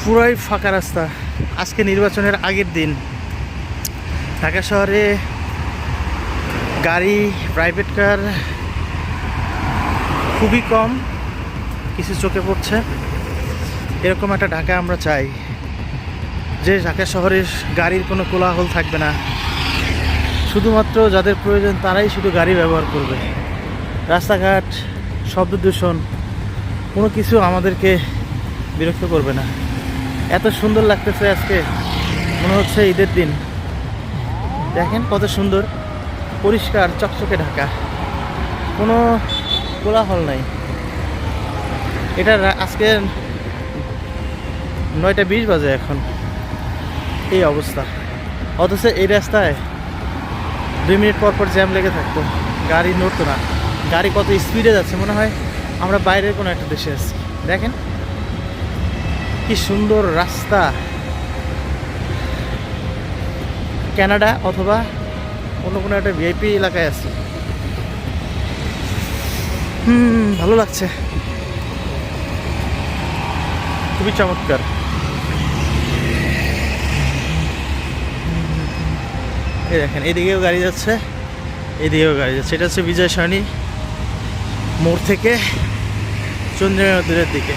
পুরাই ফাঁকা রাস্তা। আজকে নির্বাচনের আগের দিন ঢাকা শহরে গাড়ি, প্রাইভেট কার খুবই কম, কিছু চোখে পড়ছে। এরকম একটা ঢাকা আমরা চাই, যে ঢাকা শহরের গাড়ির কোনো কোলাহল থাকবে না, শুধুমাত্র যাদের প্রয়োজন তারাই শুধু গাড়ি ব্যবহার করবে। রাস্তাঘাট, শব্দ দূষণ কোনো কিছু আমাদেরকে বিরক্ত করবে না। এত সুন্দর লাগতেছে আজকে, মনে হচ্ছে ঈদের দিন। দেখেন কত সুন্দর, পরিষ্কার চকচকে ঢাকা, কোনো কোলাহল নাই। এটা আজকে 9:20 বাজে এখন, এই অবস্থা। অথচ এই রাস্তায় 2 মিনিট পর পর জ্যাম লেগে থাকতো, গাড়ি নড়তো না। গাড়ি কত স্পিডে যাচ্ছে, মনে হয় আমরা বাইরের কোনো একটা দেশে আছি। দেখেন কি সুন্দর রাস্তা, কানাডা অথবা অন্য কোনো একটা ভিআইপি এলাকায় আছি। ভালো লাগছে, খুবই চমৎকার। এই দেখেন, এদিকেও গাড়ি যাচ্ছে, এদিকেও গাড়ি যাচ্ছে। এটা হচ্ছে বিজয় সরণি মোড় থেকে চন্দ্রিমা নদীর দিকে।